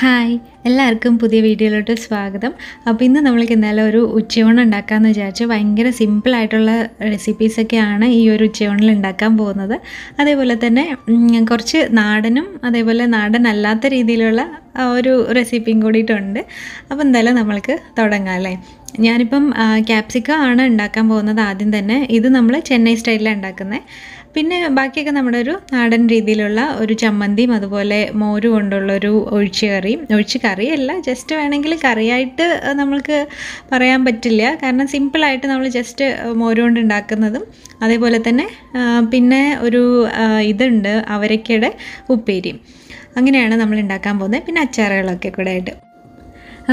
Hi എല്ലാവർക്കും പുതിയ വീഡിയോയിലോട്ട് സ്വാഗതം. അപ്പോൾ ഇന്ന് നമ്മൾക്ക് ഇന്നലെ ഒരു ഉച്ചയൂണ് ഉണ്ടാക്കാമെന്ന് വിചാരിച്ചു. ഭയങ്കര സിമ്പിളായിട്ടുള്ള റെസിപ്പീസൊക്കെയാണ് ഈ ഒരു ഉച്ചയൂണിൽ ഉണ്ടാക്കാൻ പോകുന്നത്. അതേപോലെ തന്നെ കുറച്ച് നാടനും അതേപോലെ നാടനല്ലാത്ത രീതിയിലുള്ള ഒരു റെസിപ്പിയും കൂടിയിട്ടുണ്ട്. അപ്പോൾ എന്തായാലും നമ്മൾക്ക് തുടങ്ങാം അല്ലേ. ഞാനിപ്പം ക്യാപ്സിക്കം ആണ് ഉണ്ടാക്കാൻ പോകുന്നത് ആദ്യം തന്നെ. ഇത് നമ്മൾ ചെന്നൈ സ്റ്റൈലിലാണ് ഉണ്ടാക്കുന്നത്. പിന്നെ ബാക്കിയൊക്കെ നമ്മുടെ ഒരു നാടൻ രീതിയിലുള്ള ഒരു ചമ്മന്തിയും അതുപോലെ മോര് കൊണ്ടുള്ളൊരു ഒഴിച്ച് കറിയല്ല, ജസ്റ്റ് വേണമെങ്കിൽ കറിയായിട്ട് നമ്മൾക്ക് പറയാൻ പറ്റില്ല. കാരണം സിമ്പിളായിട്ട് നമ്മൾ ജസ്റ്റ് മോര് കൊണ്ട് ഉണ്ടാക്കുന്നതും അതേപോലെ തന്നെ പിന്നെ ഒരു ഇതുണ്ട് അവരക്കയുടെ ഉപ്പേരിയും, അങ്ങനെയാണ് നമ്മൾ ഉണ്ടാക്കാൻ പോകുന്നത്. പിന്നെ അച്ചാറുകളൊക്കെ കൂടെ ആയിട്ട്.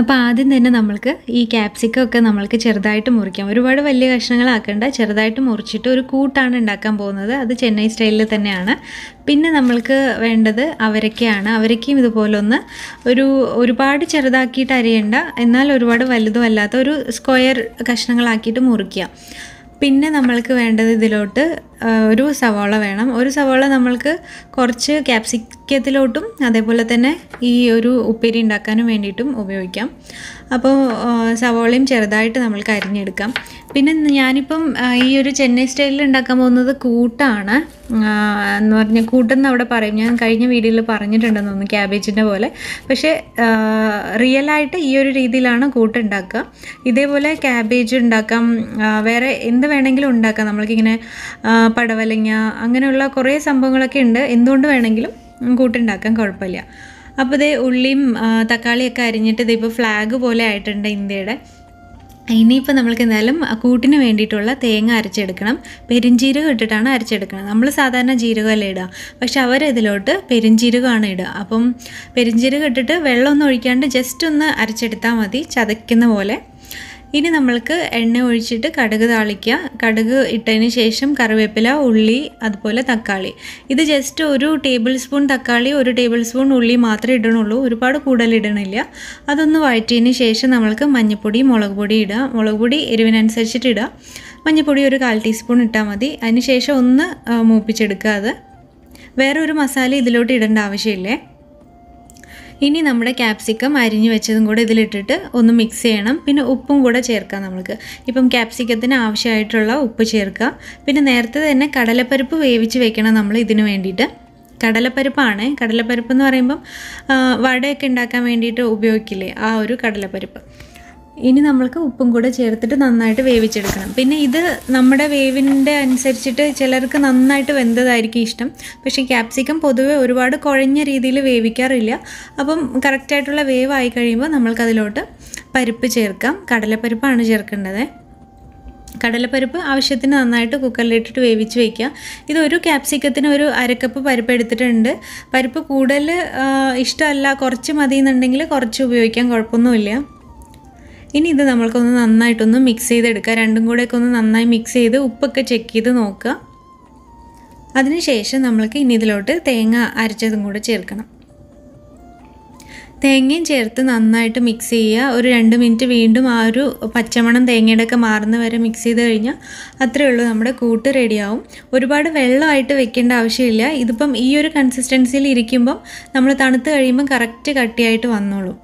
അപ്പോൾ ആദ്യം തന്നെ നമ്മൾക്ക് ഈ ക്യാപ്സിക്കം ഒക്കെ നമ്മൾക്ക് ചെറുതായിട്ട് മുറിക്കാം. ഒരുപാട് വലിയ കഷ്ണങ്ങളാക്കേണ്ട, ചെറുതായിട്ട് മുറിച്ചിട്ട് ഒരു കൂട്ടാണ് ഉണ്ടാക്കാൻ പോകുന്നത്. അത് ചെന്നൈ സ്റ്റൈലിൽ തന്നെയാണ്. പിന്നെ നമ്മൾക്ക് വേണ്ടത് അവരക്കയാണ്. അവരക്കയും ഇതുപോലൊന്ന് ഒരുപാട് ചെറുതാക്കിയിട്ട് അരിയേണ്ട, എന്നാൽ ഒരുപാട് വലുതും അല്ലാത്ത ഒരു സ്ക്വയർ കഷ്ണങ്ങളാക്കിയിട്ട് മുറിക്കുക. പിന്നെ നമ്മൾക്ക് വേണ്ടത് ഇതിലോട്ട് ഒരു സവാള വേണം. ഒരു സവാള നമ്മൾക്ക് കുറച്ച് ക്യാപ്സിക്കത്തിലോട്ടും അതേപോലെ തന്നെ ഈ ഒരു ഉപ്പേരി ഉണ്ടാക്കാനും വേണ്ടിയിട്ടും ഉപയോഗിക്കാം. അപ്പോൾ സവാളയും ചെറുതായിട്ട് നമ്മൾക്ക് അരിഞ്ഞെടുക്കാം. പിന്നെ ഞാനിപ്പം ഈ ഒരു ചെന്നൈ സ്റ്റൈലിൽ ഉണ്ടാക്കാൻ പോകുന്നത് കൂട്ടാണ് എന്ന് പറഞ്ഞാൽ, കൂട്ടെന്ന് അവിടെ പറയും. ഞാൻ കഴിഞ്ഞ വീഡിയോയിൽ പറഞ്ഞിട്ടുണ്ടെന്ന് തോന്നുന്നു, ക്യാബേജിൻ്റെ പോലെ. പക്ഷേ റിയലായിട്ട് ഈ ഒരു രീതിയിലാണ് കൂട്ട് ഉണ്ടാക്കുക. ഇതേപോലെ ക്യാബേജ് ഉണ്ടാക്കാം, വേറെ എന്ത് വേണമെങ്കിലും ഉണ്ടാക്കാം. നമ്മൾക്കിങ്ങനെ പടവലങ്ങ അങ്ങനെയുള്ള കുറേ സംഭവങ്ങളൊക്കെ ഉണ്ട്. എന്തുകൊണ്ട് വേണമെങ്കിലും കൂട്ടുണ്ടാക്കാൻ കുഴപ്പമില്ല. അപ്പോൾ ഇതേ ഉള്ളിയും തക്കാളിയൊക്കെ അരിഞ്ഞിട്ട് ഇതിപ്പോൾ ഫ്ലാഗ് പോലെ ആയിട്ടുണ്ട് ഇന്ത്യയുടെ. ഇനിയിപ്പോൾ നമ്മൾക്ക് എന്തായാലും കൂട്ടിന് വേണ്ടിയിട്ടുള്ള തേങ്ങ അരച്ചെടുക്കണം. പെരുംജീരകം ഇട്ടിട്ടാണ് അരച്ചെടുക്കണം. നമ്മൾ സാധാരണ ജീരകമല്ലേ ഇടുക, പക്ഷെ അവരിതിലോട്ട് പെരുംജീരകമാണ് ഇടുക. അപ്പം പെരുംജീരകം ഇട്ടിട്ട് വെള്ളമൊന്നും ഒഴിക്കാണ്ട് ജസ്റ്റ് ഒന്ന് അരച്ചെടുത്താൽ മതി, ചതയ്ക്കുന്ന പോലെ. ഇനി നമ്മൾക്ക് എണ്ണ ഒഴിച്ചിട്ട് കടുക് താളിക്കുക. കടുക് ഇട്ടതിന് ശേഷം കറിവേപ്പില, ഉള്ളി, അതുപോലെ തക്കാളി. ഇത് ജസ്റ്റ് ഒരു ടേബിൾ സ്പൂൺ തക്കാളി, ഒരു ടേബിൾ സ്പൂൺ ഉള്ളി മാത്രമേ ഇടണുള്ളൂ, ഒരുപാട് കൂടുതൽ ഇടണില്ല. അതൊന്ന് വഴറ്റിയതിന് ശേഷം നമ്മൾക്ക് മഞ്ഞൾപ്പൊടി, മുളക് പൊടി ഇടുക. മുളക് പൊടി എരിവിനനുസരിച്ചിട്ട് ഇടുക. മഞ്ഞൾപ്പൊടി ഒരു 1/4 ടീസ്പൂൺ ഇട്ടാൽ മതി. അതിന് ശേഷം ഒന്ന് മൂപ്പിച്ചെടുക്കുക. അത് വേറെ ഒരു മസാല ഇതിലോട്ട് ഇടേണ്ട ആവശ്യമില്ലേ. ഇനി നമ്മുടെ ക്യാപ്സിക്കം അരിഞ്ഞു വെച്ചതും കൂടെ ഇതിലിട്ടിട്ട് ഒന്ന് മിക്സ് ചെയ്യണം. പിന്നെ ഉപ്പും കൂടെ ചേർക്കാം നമ്മൾക്ക്. ഇപ്പം ക്യാപ്സിക്കത്തിന് ആവശ്യമായിട്ടുള്ള ഉപ്പ് ചേർക്കുക. പിന്നെ നേരത്തെ തന്നെ കടലപ്പരിപ്പ് വേവിച്ച് വെക്കണം നമ്മൾ ഇതിന് വേണ്ടിയിട്ട്. കടലപ്പരിപ്പാണ്. കടലപ്പരിപ്പ് എന്ന് പറയുമ്പം വടയൊക്കെ ഉണ്ടാക്കാൻ വേണ്ടിയിട്ട് ഉപയോഗിക്കില്ലേ, ആ ഒരു കടലപ്പരിപ്പ്. ഇനി നമ്മൾക്ക് ഉപ്പും കൂടെ ചേർത്തിട്ട് നന്നായിട്ട് വേവിച്ചെടുക്കണം. പിന്നെ ഇത് നമ്മുടെ വേവിൻ്റെ അനുസരിച്ചിട്ട് ചിലർക്ക് നന്നായിട്ട് വെന്തതായിരിക്കും ഇഷ്ടം. പക്ഷേ ക്യാപ്സിക്കം പൊതുവെ ഒരുപാട് കുഴഞ്ഞ രീതിയിൽ വേവിക്കാറില്ല. അപ്പം കറക്റ്റായിട്ടുള്ള വേവായി കഴിയുമ്പോൾ നമ്മൾക്കതിലോട്ട് പരിപ്പ് ചേർക്കാം. കടലപ്പരിപ്പാണ് ചേർക്കേണ്ടത്. കടലപ്പരിപ്പ് ആവശ്യത്തിന് നന്നായിട്ട് കുക്കറിലിട്ടിട്ട് വേവിച്ച് വയ്ക്കുക. ഇതൊരു ക്യാപ്സിക്കത്തിന് ഒരു 1/2 കപ്പ് പരിപ്പ് എടുത്തിട്ടുണ്ട്. പരിപ്പ് കൂടുതൽ ഇഷ്ടമല്ല, കുറച്ച് മതി എന്നുണ്ടെങ്കിൽ കുറച്ച് ഉപയോഗിക്കാൻ കുഴപ്പമൊന്നുമില്ല. ഇനി ഇത് നമ്മൾക്കൊന്ന് നന്നായിട്ടൊന്ന് മിക്സ് ചെയ്തെടുക്കുക. രണ്ടും കൂടെയൊക്കെ ഒന്ന് നന്നായി മിക്സ് ചെയ്ത് ഉപ്പൊക്കെ ചെക്ക് ചെയ്ത് നോക്കുക. അതിനുശേഷം നമ്മൾക്ക് ഇനി ഇതിലോട്ട് തേങ്ങ അരച്ചതും കൂടെ ചേർക്കണം. തേങ്ങയും ചേർത്ത് നന്നായിട്ട് മിക്സ് ചെയ്യുക. ഒരു 2 മിനിറ്റ് വീണ്ടും ആ ഒരു പച്ചമണം തേങ്ങയുടെ ഒക്കെ മാറുന്ന വരെ മിക്സ് ചെയ്ത് കഴിഞ്ഞാൽ അത്രയേ ഉള്ളൂ, നമ്മുടെ കൂട്ട് റെഡിയാവും. ഒരുപാട് വെള്ളമായിട്ട് വെക്കേണ്ട ആവശ്യമില്ല. ഇതിപ്പം ഈ ഒരു കൺസിസ്റ്റൻസിയിൽ ഇരിക്കുമ്പം നമ്മൾ തണുത്ത് കഴിയുമ്പം കറക്റ്റ് കട്ടിയായിട്ട് വന്നോളും.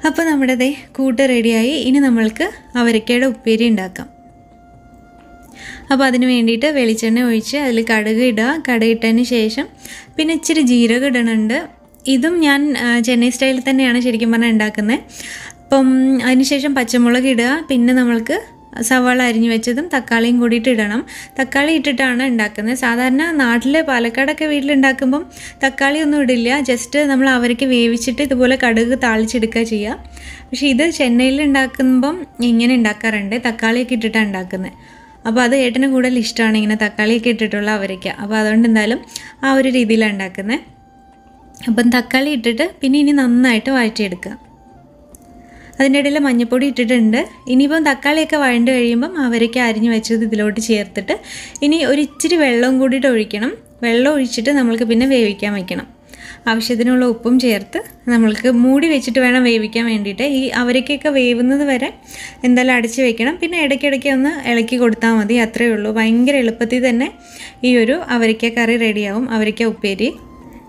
അപ്പോൾ നമ്മുടെ കൂട്ട് റെഡിയായി. ഇനി നമ്മൾക്ക് അവരക്കയുടെ ഉപ്പേരി ഉണ്ടാക്കാം. അപ്പോൾ അതിന് വേണ്ടിയിട്ട് വെളിച്ചെണ്ണ ഒഴിച്ച് അതിൽ കടുക് ഇടുക. കടുക് ഇട്ടതിന് ശേഷം പിന്നെ ഇച്ചിരി ജീരകം ഇടണുണ്ട്. ഇതും ഞാൻ ചെന്നൈ സ്റ്റൈലിൽ തന്നെയാണ് ശരിക്കും പറഞ്ഞാൽ ഉണ്ടാക്കുന്നത്. അപ്പം അതിനുശേഷം പച്ചമുളക് ഇടുക. പിന്നെ നമ്മൾക്ക് സവാള അരിഞ്ഞു വെച്ചതും തക്കാളിയും കൂടിയിട്ട് ഇടണം. തക്കാളി ഇട്ടിട്ടാണ് ഉണ്ടാക്കുന്നത്. സാധാരണ നാട്ടിൽ പാലക്കാടൊക്കെ വീട്ടിലുണ്ടാക്കുമ്പം തക്കാളി ഒന്നും ഇടില്ല, ജസ്റ്റ് നമ്മൾ അവരക്ക് വേവിച്ചിട്ട് ഇതുപോലെ കടുക് താളിച്ചെടുക്കുക ചെയ്യുക. പക്ഷേ ഇത് ചെന്നൈയിൽ ഉണ്ടാക്കുമ്പം ഇങ്ങനെ ഉണ്ടാക്കാറുണ്ട്, തക്കാളിയൊക്കെ ഇട്ടിട്ടാണ് ഉണ്ടാക്കുന്നത്. അപ്പോൾ അത് ഏട്ടന് കൂടുതൽ ഇഷ്ടമാണ് ഇങ്ങനെ തക്കാളിയൊക്കെ ഇട്ടിട്ടുള്ള അവരക്ക. അപ്പോൾ അതുകൊണ്ട് എന്തായാലും ആ ഒരു രീതിയിലാണ് ഉണ്ടാക്കുന്നത്. അപ്പം തക്കാളി ഇട്ടിട്ട് പിന്നെ ഇനി നന്നായിട്ട് വഴറ്റിയെടുക്കുക. അതിൻ്റെ ഇടയിൽ മഞ്ഞൾപ്പൊടി ഇട്ടിട്ടുണ്ട്. ഇനിയിപ്പം തക്കാളിയൊക്കെ വഴണ്ട് കഴിയുമ്പം അവരൊക്കെ അരിഞ്ഞു വെച്ചത് ഇതിലോട്ട് ചേർത്തിട്ട് ഇനി ഒരു ഇച്ചിരി വെള്ളവും കൂടിയിട്ട് ഒഴിക്കണം. വെള്ളം ഒഴിച്ചിട്ട് നമ്മൾക്ക് പിന്നെ വേവിക്കാൻ വയ്ക്കണം. ആവശ്യത്തിനുള്ള ഉപ്പും ചേർത്ത് നമ്മൾക്ക് മൂടി വെച്ചിട്ട് വേണം വേവിക്കാൻ വേണ്ടിയിട്ട്. ഈ അവരക്കൊക്കെ വേവുന്നത് വരെ എന്തായാലും അടച്ച് വെക്കണം. പിന്നെ ഇടയ്ക്കിടയ്ക്ക് ഒന്ന് ഇളക്കി കൊടുത്താൽ മതി, അത്രയേ ഉള്ളൂ. ഭയങ്കര എളുപ്പത്തിൽ തന്നെ ഈ ഒരു അവരക്ക കറി റെഡിയാവും, അവരക്ക ഉപ്പേരി.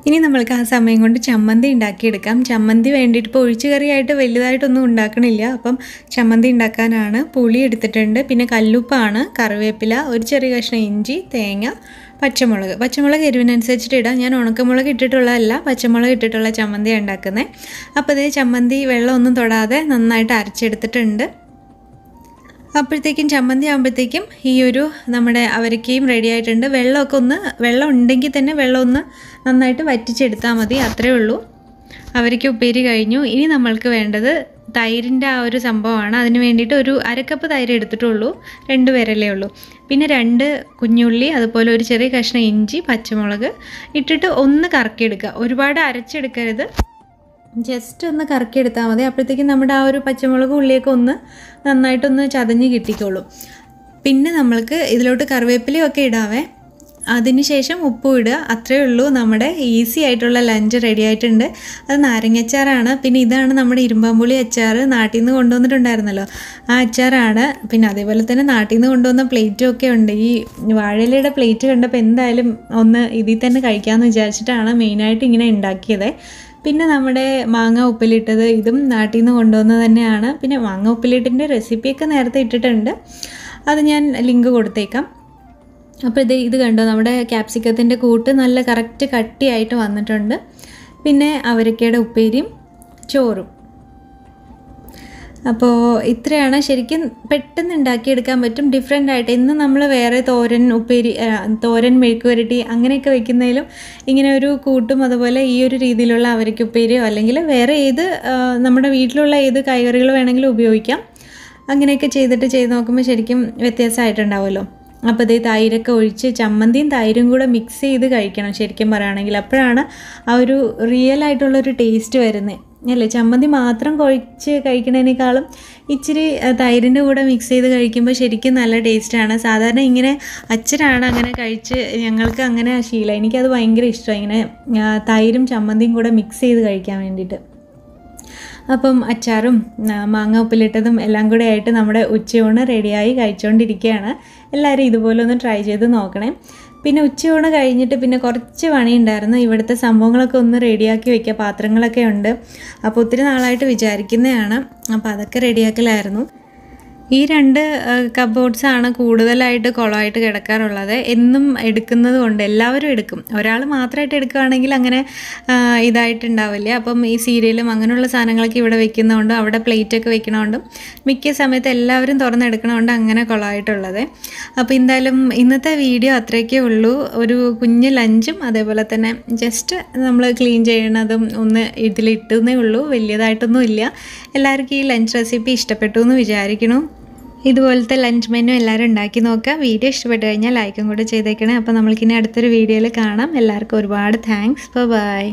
ഇനി നമ്മൾക്ക് ആ സമയം കൊണ്ട് ചമ്മന്തി ഉണ്ടാക്കിയെടുക്കാം. ചമ്മന്തി വേണ്ടിയിട്ട് ഇപ്പോൾ ഒഴിച്ചുകറിയായിട്ട് വലുതായിട്ടൊന്നും ഉണ്ടാക്കണില്ല. അപ്പം ചമ്മന്തി ഉണ്ടാക്കാനാണ്. പുളി എടുത്തിട്ടുണ്ട്, പിന്നെ കല്ലുപ്പാണ്, കറിവേപ്പില, ഒരു ചെറിയ കഷ്ണം ഇഞ്ചി, തേങ്ങ, പച്ചമുളക് എരിവിനനുസരിച്ചിട്ട് ഇടാം. ഞാൻ ഉണക്കമുളക് ഇട്ടിട്ടുള്ളതല്ല, പച്ചമുളക് ഇട്ടിട്ടുള്ള ചമ്മന്തിയാണ് ഉണ്ടാക്കുന്നത്. അപ്പോൾ ഇതേ ചമ്മന്തി വെള്ളമൊന്നും തൊടാതെ നന്നായിട്ട് അരച്ചെടുത്തിട്ടുണ്ട്. അപ്പോഴത്തേക്കും ചമ്മന്തി ആകുമ്പോഴത്തേക്കും ഈ ഒരു നമ്മുടെ അവരക്കയും റെഡി ആയിട്ടുണ്ട്. വെള്ളം ഉണ്ടെങ്കിൽ തന്നെ വെള്ളം ഒന്ന് നന്നായിട്ട് വറ്റിച്ചെടുത്താൽ മതി, അത്രയേ ഉള്ളൂ. അവരക്ക ഉപ്പേരി കഴിഞ്ഞു. ഇനി നമ്മൾക്ക് വേണ്ടത് തൈരിൻ്റെ ആ ഒരു സംഭവമാണ്. അതിന് വേണ്ടിയിട്ട് ഒരു അരക്കപ്പ് തൈര് എടുത്തിട്ടുള്ളൂ, 2 പേരല്ലേ ഉള്ളൂ. പിന്നെ 2 കുഞ്ഞുള്ളി, അതുപോലെ ഒരു ചെറിയ കഷ്ണം ഇഞ്ചി, പച്ചമുളക് ഇട്ടിട്ട് ഒന്ന് കറക്കിയെടുക്കുക. ഒരുപാട് അരച്ചെടുക്കരുത്, ജസ്റ്റ് ഒന്ന് കറക്കിയെടുത്താൽ മതി. അപ്പോഴത്തേക്കും നമ്മുടെ ആ ഒരു പച്ചമുളക് ഉള്ളിയൊക്കെ ഒന്ന് നന്നായിട്ടൊന്ന് ചതഞ്ഞ് കിട്ടിക്കോളും. പിന്നെ നമ്മൾക്ക് ഇതിലോട്ട് കറിവേപ്പിലയൊക്കെ ഇടാവേ. അതിന് ശേഷം ഉപ്പും ഇടുക, അത്രയേ ഉള്ളൂ. നമ്മുടെ ഈസി ആയിട്ടുള്ള ലഞ്ച് റെഡി ആയിട്ടുണ്ട്. അത് നാരങ്ങച്ചാറാണ്. പിന്നെ ഇതാണ് നമ്മുടെ ഇരുമ്പാമ്പുളി അച്ചാർ, നാട്ടിൽ നിന്ന് കൊണ്ടുവന്നിട്ടുണ്ടായിരുന്നല്ലോ, ആ അച്ചാറാണ്. പിന്നെ അതേപോലെ തന്നെ നാട്ടിൽ നിന്ന് കൊണ്ടുവന്ന പ്ലേറ്റും ഒക്കെ ഉണ്ട്. ഈ വാഴയിലയുടെ പ്ലേറ്റ് കണ്ടപ്പോൾ എന്തായാലും ഒന്ന് ഇതിൽ തന്നെ കഴിക്കാമെന്ന് വിചാരിച്ചിട്ടാണ് മെയിനായിട്ട് ഇങ്ങനെ ഉണ്ടാക്കിയത്. പിന്നെ നമ്മുടെ മാങ്ങ ഉപ്പിലിട്ടത്, ഇതും നാട്ടിൽ നിന്ന് കൊണ്ടുവന്നത് തന്നെയാണ്. പിന്നെ മാങ്ങ ഉപ്പിലിട്ടിൻ്റെ റെസിപ്പിയൊക്കെ നേരത്തെ ഇട്ടിട്ടുണ്ട്, അത് ഞാൻ ലിങ്ക് കൊടുത്തേക്കാം. അപ്പോൾ ഇത് കണ്ടോ, നമ്മുടെ ക്യാപ്സിക്കത്തിൻ്റെ കൂട്ട് നല്ല കറക്റ്റ് കട്ടിയായിട്ട് വന്നിട്ടുണ്ട്. പിന്നെ അവരക്കയുടെ ഉപ്പേരിയും ചോറും. അപ്പോൾ ഇത്രയാണ്. ശരിക്കും പെട്ടെന്ന് ഉണ്ടാക്കിയെടുക്കാൻ പറ്റും, ഡിഫറെൻ്റ് ആയിട്ട്. ഇന്ന് നമ്മൾ വേറെ തോരൻ മെഴുക്ക് പുരട്ടി അങ്ങനെയൊക്കെ വെക്കുന്നതിലും ഇങ്ങനെ ഒരു കൂട്ടും അതുപോലെ ഈ ഒരു രീതിയിലുള്ള അവരക്ക ഉപ്പേരിയോ അല്ലെങ്കിൽ വേറെ നമ്മുടെ വീട്ടിലുള്ള ഏത് കായ്കറികൾ വേണമെങ്കിലും ഉപയോഗിക്കാം. അങ്ങനെയൊക്കെ ചെയ്ത് നോക്കുമ്പോൾ ശരിക്കും വ്യത്യാസമായിട്ടുണ്ടാവുമല്ലോ. അപ്പോൾ ഇതേ തൈരൊക്കെ ഒഴിച്ച് ചമ്മന്തിയും തൈരും കൂടെ മിക്സ് ചെയ്ത് കഴിക്കണം ശരിക്കും പറയുകയാണെങ്കിൽ. അപ്പോഴാണ് ആ ഒരു റിയൽ ആയിട്ടുള്ളൊരു ടേസ്റ്റ് വരുന്നത് അല്ലേ. ചമ്മന്തി മാത്രം കുഴച്ച് കഴിക്കുന്നതിനേക്കാളും ഇച്ചിരി തൈരിൻ്റെ കൂടെ മിക്സ് ചെയ്ത് കഴിക്കുമ്പോൾ ശരിക്കും നല്ല ടേസ്റ്റാണ്. സാധാരണ ഇങ്ങനെ അച്ഛനാണ് അങ്ങനെ കഴിച്ച്, ഞങ്ങൾക്ക് അങ്ങനെ ശീലം. എനിക്കത് ഭയങ്കര ഇഷ്ടമാണ്, ഇങ്ങനെ തൈരും ചമ്മന്തിയും കൂടെ മിക്സ് ചെയ്ത് കഴിക്കാൻ വേണ്ടിയിട്ട്. അപ്പം അച്ചാറും മാങ്ങ ഉപ്പിലിട്ടതും എല്ലാം കൂടെ ആയിട്ട് നമ്മുടെ ഉച്ചയൂണ് റെഡിയായി കഴിച്ചുകൊണ്ടിരിക്കുകയാണ്. എല്ലാവരും ഇതുപോലെ ഒന്ന് ട്രൈ ചെയ്ത് നോക്കണേ. പിന്നെ ഉച്ചയൂണ് കഴിഞ്ഞിട്ട് പിന്നെ കുറച്ച് പണിയുണ്ടായിരുന്നു. ഇവിടുത്തെ സംഭവങ്ങളൊക്കെ ഒന്ന് റെഡിയാക്കി വയ്ക്കുക, പാത്രങ്ങളൊക്കെ ഉണ്ട്. അപ്പോൾ ഒത്തിരി നാളായിട്ട് വിചാരിക്കുന്നതാണ്, അപ്പോൾ അതൊക്കെ റെഡിയാക്കലായിരുന്നു. ഈ 2 കബോർഡ്സാണ് കൂടുതലായിട്ട് കുളമായിട്ട് കിടക്കാറുള്ളത്. എന്നും എടുക്കുന്നത് കൊണ്ട് എല്ലാവരും എടുക്കും. ഒരാൾ മാത്രമായിട്ട് എടുക്കുകയാണെങ്കിൽ അങ്ങനെ ഇതായിട്ടുണ്ടാവില്ല. അപ്പം ഈ സീരിയലും അങ്ങനെയുള്ള സാധനങ്ങളൊക്കെ ഇവിടെ വെക്കുന്നതുകൊണ്ടും അവിടെ പ്ലേറ്റൊക്കെ വെക്കണതുകൊണ്ടും മിക്ക സമയത്ത് എല്ലാവരും തുറന്നെടുക്കണതുകൊണ്ട് അങ്ങനെ കുളമായിട്ടുള്ളത്. അപ്പോൾ എന്തായാലും ഇന്നത്തെ വീഡിയോ അത്രയൊക്കെ ഉള്ളൂ. ഒരു കുഞ്ഞ് ലഞ്ചും അതേപോലെ തന്നെ ജസ്റ്റ് നമ്മൾ ക്ലീൻ ചെയ്യണതും ഒന്ന് ഇതിലിട്ടുന്നേ ഉള്ളൂ, വലിയതായിട്ടൊന്നും ഇല്ല. എല്ലാവർക്കും ഈ ലഞ്ച് റെസിപ്പി ഇഷ്ടപ്പെട്ടു എന്ന് വിചാരിക്കണം. ഇതുപോലത്തെ ലഞ്ച് മെനു എല്ലാവരും ഉണ്ടാക്കി നോക്കുക. വീഡിയോ ഇഷ്ടപ്പെട്ട് കഴിഞ്ഞാൽ ലൈക്കും കൂടെ ചെയ്തേക്കണേ. അപ്പോൾ നമ്മൾക്കിനി അടുത്തൊരു വീഡിയോയിൽ കാണാം. എല്ലാവർക്കും ഒരുപാട് താങ്ക്സ്. ബൈ.